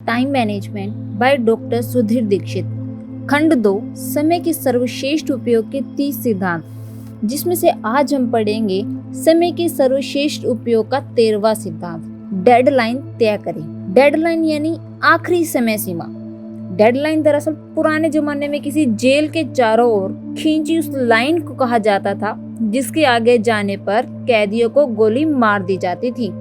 Time management by doctor Sudhir Dixit. खंड 2, समय के सर्वश्रेष्ठ उपयोग के 30 सिद्धांत, जिसमें से आज हम पढ़ेंगे समय के सर्वश्रेष्ठ उपयोग का 13वां सिद्धांत, डेडलाइन तय करें। डेडलाइन यानी आखिरी समय सीमा। डेडलाइन दरअसल पुराने जमाने में किसी जेल के चारों ओर खींची उस लाइन को कहा जाता था जिसके आगे जाने पर कैदियों को गोली मार दी जाती थी।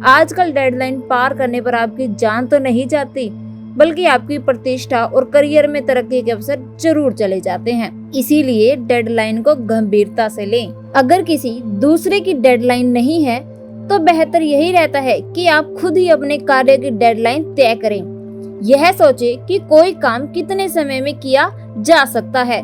आजकल डेडलाइन पार करने पर आपकी जान तो नहीं जाती, बल्कि आपकी प्रतिष्ठा और करियर में तरक्की के अवसर जरूर चले जाते हैं। इसीलिए डेडलाइन को गंभीरता से लें। अगर किसी दूसरे की डेडलाइन नहीं है तो बेहतर यही रहता है कि आप खुद ही अपने कार्य की डेडलाइन तय करें। यह सोचें कि कोई काम कितने समय में किया जा सकता है।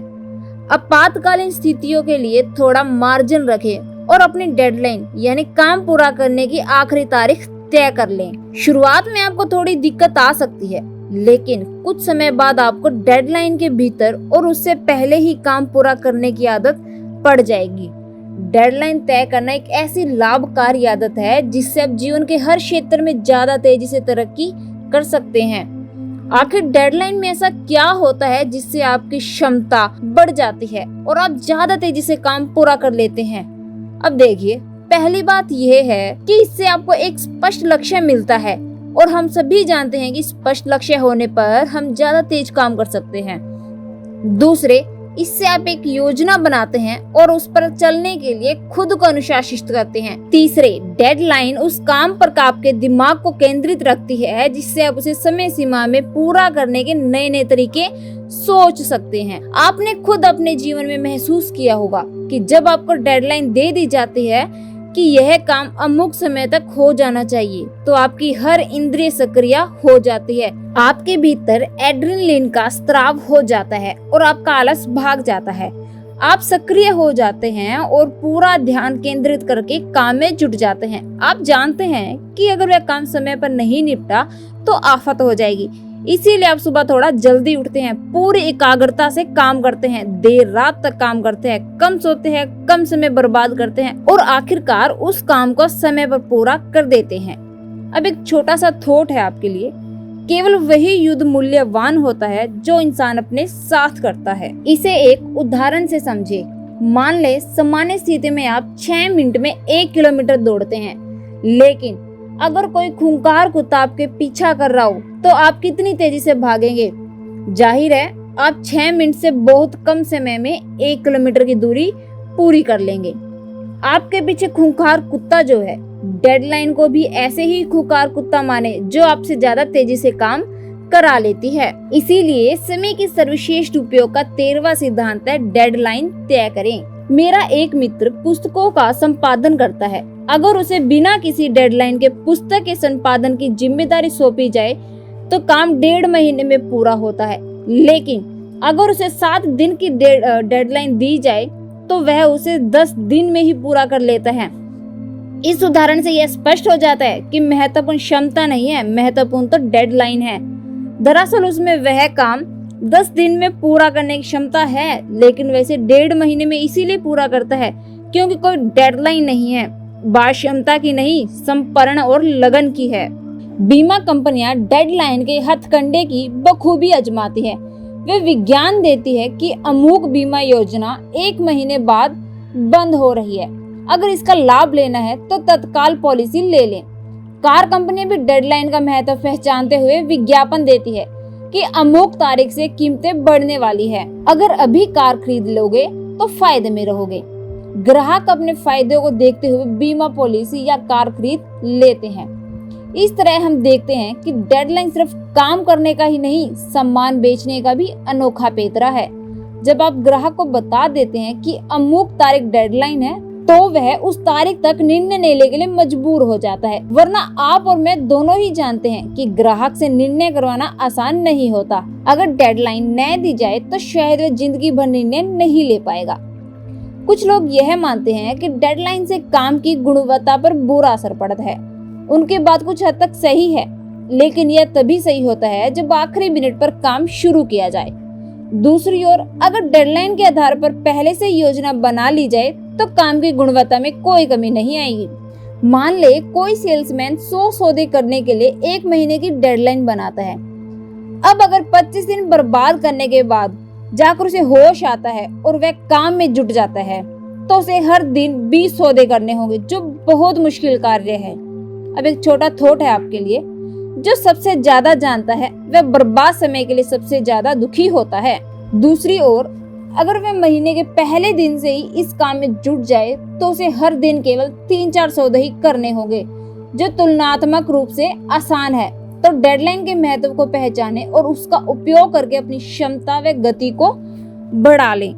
आपातकालीन स्थितियों के लिए थोड़ा मार्जिन रखें और अपनी डेडलाइन यानी काम पूरा करने की आखिरी तारीख तय कर लें। शुरुआत में आपको थोड़ी दिक्कत आ सकती है, लेकिन कुछ समय बाद आपको डेडलाइन के भीतर और उससे पहले ही काम पूरा करने की आदत पड़ जाएगी। डेडलाइन तय करना एक ऐसी लाभकारी आदत है जिससे आप जीवन के हर क्षेत्र में ज्यादा तेजी से तरक्की कर सकते हैं। आखिर डेडलाइन में ऐसा क्या होता है जिससे आपकी क्षमता बढ़ जाती है और आप ज्यादा तेजी से काम पूरा कर लेते हैं? अब देखिए, पहली बात यह है कि इससे आपको एक स्पष्ट लक्ष्य मिलता है और हम सभी जानते हैं कि स्पष्ट लक्ष्य होने पर हम ज्यादा तेज काम कर सकते हैं। दूसरे, इससे आप एक योजना बनाते हैं और उस पर चलने के लिए खुद को अनुशासित करते हैं। तीसरे, डेडलाइन उस काम पर आपके दिमाग को केंद्रित रखती है जिससे आप उसे समय सीमा में पूरा करने के नए नए तरीके सोच सकते हैं। आपने खुद अपने जीवन में महसूस किया होगा कि जब आपको डेडलाइन दे दी जाती है कि यह काम अमुक समय तक हो जाना चाहिए, तो आपकी हर इंद्रिय सक्रिय हो जाती है। आपके भीतर एड्रेनलिन का स्राव हो जाता है और आपका आलस भाग जाता है। आप सक्रिय हो जाते हैं और पूरा ध्यान केंद्रित करके काम में जुट जाते हैं। आप जानते हैं कि अगर वह काम समय पर नहीं निपटा तो आफत हो जाएगी। इसीलिए आप सुबह थोड़ा जल्दी उठते हैं, पूरी एकाग्रता से काम करते हैं, देर रात तक काम करते हैं, कम सोते हैं, कम समय बर्बाद करते हैं और आखिरकार उस काम को समय पर पूरा कर देते हैं। अब एक छोटा सा थॉट है आपके लिए। केवल वही युद्ध मूल्यवान होता है जो इंसान अपने साथ करता है। इसे एक उदाहरण से समझे। मान ले सामान्य स्थिति में आप 6 मिनट में 1 किलोमीटर दौड़ते हैं, लेकिन अगर कोई खूंखार कुत्ता आपके पीछा कर रहा हो तो आप कितनी तेजी से भागेंगे? जाहिर है आप 6 मिनट से बहुत कम समय में 1 किलोमीटर की दूरी पूरी कर लेंगे। आपके पीछे खूंखार कुत्ता जो है, डेडलाइन को भी ऐसे ही खूंखार कुत्ता माने जो आपसे ज्यादा तेजी से काम करा लेती है। इसीलिए समय के सर्वश्रेष्ठ उपयोग का 13वां सिद्धांत है, डेडलाइन तय करें। मेरा एक मित्र पुस्तकों का संपादन करता है। अगर उसे बिना किसी डेडलाइन के पुस्तक के संपादन की जिम्मेदारी सौंपी जाए तो काम 1.5 महीने में पूरा होता है, लेकिन अगर उसे 7 दिन की डेडलाइन दी जाए तो वह उसे 10 दिन में ही पूरा कर लेता है। इस उदाहरण से यह स्पष्ट हो जाता है कि महत्वपूर्ण क्षमता नहीं है, महत्वपूर्ण तो डेडलाइन है। दरअसल उसमें वह काम 10 दिन में पूरा करने की क्षमता है, लेकिन वैसे 1.5 महीने में इसीलिए पूरा करता है क्योंकि कोई डेडलाइन नहीं है। बात क्षमता की नहीं, संपर्ण और लगन की है। बीमा कंपनियां डेडलाइन के हथकंडे की बखूबी आजमाती है। वे विज्ञान देती है कि अमुक बीमा योजना 1 महीने बाद बंद हो रही है, अगर इसका लाभ लेना है तो तत्काल पॉलिसी ले लें। कार कंपनियां भी डेडलाइन का महत्व पहचानते हुए विज्ञापन देती है कि अमुक तारीख से कीमतें बढ़ने वाली है, अगर अभी कार खरीद लोगे तो फायदे में रहोगे। ग्राहक अपने फायदे को देखते हुए बीमा पॉलिसी या कार खरीद लेते हैं। इस तरह हम देखते हैं कि डेडलाइन सिर्फ काम करने का ही नहीं, सम्मान बेचने का भी अनोखा पेतरा है। जब आप ग्राहक को बता देते हैं कि अमुक तारीख डेडलाइन है, तो वह उस तारीख तक निर्णय लेने के लिए मजबूर हो जाता है। वरना आप और मैं दोनों ही जानते हैं कि ग्राहक से निर्णय करवाना आसान नहीं होता। अगर डेडलाइन न दी जाए तो शायद वह जिंदगी भर निर्णय नहीं ले पाएगा। कुछ लोग यह मानते हैं कि डेडलाइन से काम की गुणवत्ता पर बुरा असर पड़ता है। उनकी बात कुछ हद तक सही है, लेकिन यह तभी सही होता है जब आखिरी मिनट पर काम शुरू किया जाए। दूसरी ओर, अगर डेडलाइन के आधार पर पहले से योजना बना ली जाए तो काम की गुणवत्ता में कोई कमी नहीं आएगी। मान ले कोई सेल्समैन 100 सौदे करने के लिए 1 महीने की डेडलाइन बनाता है। अब अगर 25 दिन बर्बाद करने के बाद जाकर उसे होश आता है और वह काम में जुट जाता है, तो उसे हर दिन 20 सौदे करने होंगे, जो बहुत मुश्किल कार्य है। अब एक छोटा थॉट है आपके लिए, जो सबसे ज्यादा जानता है वह बर्बाद समय के लिए सबसे ज्यादा दुखी होता है। दूसरी ओर अगर वह महीने के पहले दिन से ही इस काम में जुट जाए, तो उसे हर दिन केवल 3-4 सौदे ही करने होंगे, जो तुलनात्मक रूप से आसान है। तो डेडलाइन के महत्व को पहचानें और उसका उपयोग करके अपनी क्षमता व गति को बढ़ा लें।